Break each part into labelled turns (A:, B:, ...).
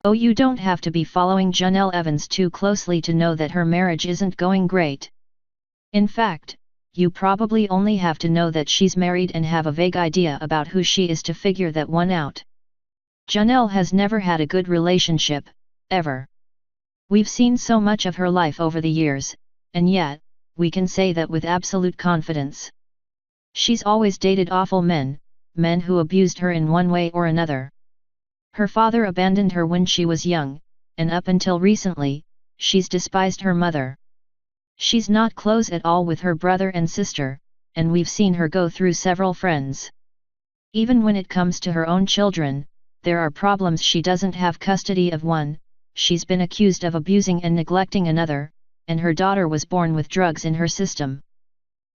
A: Oh, you don't have to be following Jenelle Evans too closely to know that her marriage isn't going great. In fact, you probably only have to know that she's married and have a vague idea about who she is to figure that one out. Jenelle has never had a good relationship, ever. We've seen so much of her life over the years, and yet, we can say that with absolute confidence. She's always dated awful men who abused her in one way or another. Her father abandoned her when she was young, and up until recently, she's despised her mother. She's not close at all with her brother and sister, and we've seen her go through several friends. Even when it comes to her own children, there are problems. She doesn't have custody of one, she's been accused of abusing and neglecting another, and her daughter was born with drugs in her system.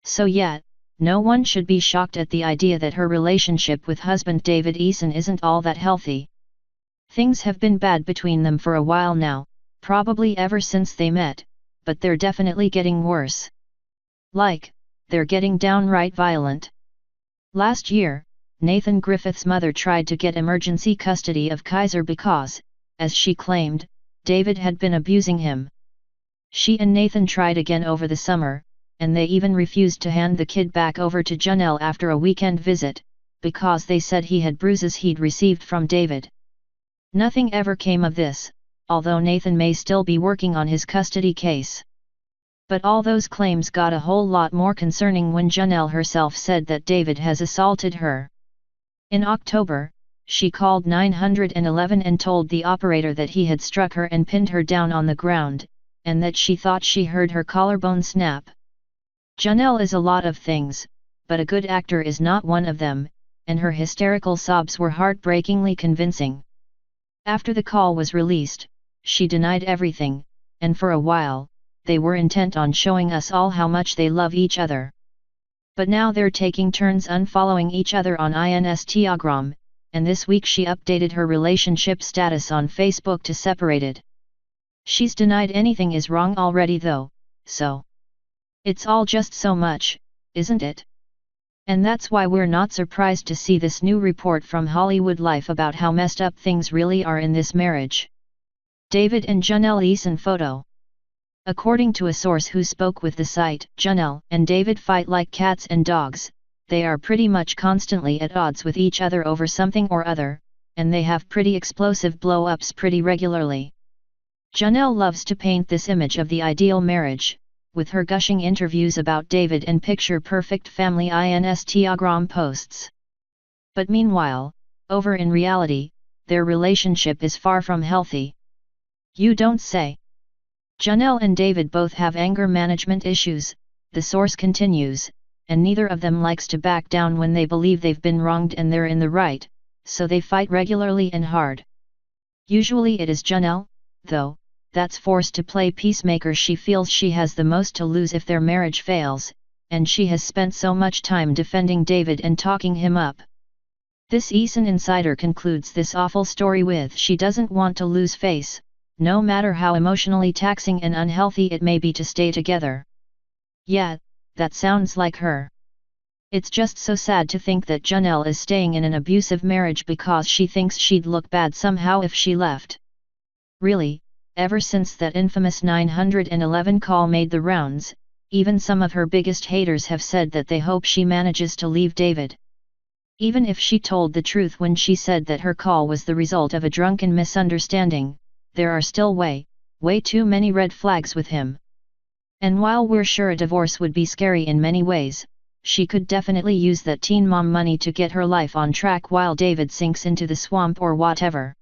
A: So yet, no one should be shocked at the idea that her relationship with husband David Eason isn't all that healthy. Things have been bad between them for a while now, probably ever since they met, but they're definitely getting worse. They're getting downright violent. Last year, Nathan Griffith's mother tried to get emergency custody of Kaiser because, as she claimed, David had been abusing him. She and Nathan tried again over the summer, and they even refused to hand the kid back over to Jenelle after a weekend visit, because they said he had bruises he'd received from David. Nothing ever came of this, although Nathan may still be working on his custody case. But all those claims got a whole lot more concerning when Jenelle herself said that David has assaulted her. In October, she called 911 and told the operator that he had struck her and pinned her down on the ground, and that she thought she heard her collarbone snap. Jenelle is a lot of things, but a good actor is not one of them, and her hysterical sobs were heartbreakingly convincing. After the call was released, she denied everything, and for a while, they were intent on showing us all how much they love each other. But now they're taking turns unfollowing each other on Instagram, and this week she updated her relationship status on Facebook to separated. She's denied anything is wrong already though, so. It's all just so much, isn't it? And that's why we're not surprised to see this new report from Hollywood Life about how messed up things really are in this marriage. David and Jenelle Eason photo. According to a source who spoke with the site, Jenelle and David fight like cats and dogs. They are pretty much constantly at odds with each other over something or other, and they have pretty explosive blow-ups pretty regularly. Jenelle loves to paint this image of the ideal marriage, with her gushing interviews about David and picture-perfect family Instagram posts. But meanwhile, over in reality, their relationship is far from healthy. You don't say. Jenelle and David both have anger management issues, the source continues, and neither of them likes to back down when they believe they've been wronged and they're in the right, so they fight regularly and hard. Usually it is Jenelle, though, that's forced to play peacemaker. She feels she has the most to lose if their marriage fails, and she has spent so much time defending David and talking him up. This Eason insider concludes this awful story with she doesn't want to lose face, no matter how emotionally taxing and unhealthy it may be to stay together. Yeah, that sounds like her. It's just so sad to think that Jenelle is staying in an abusive marriage because she thinks she'd look bad somehow if she left. Really, ever since that infamous 911 call made the rounds, even some of her biggest haters have said that they hope she manages to leave David. Even if she told the truth when she said that her call was the result of a drunken misunderstanding, there are still way too many red flags with him. And while we're sure a divorce would be scary in many ways, she could definitely use that teen mom money to get her life on track while David sinks into the swamp or whatever.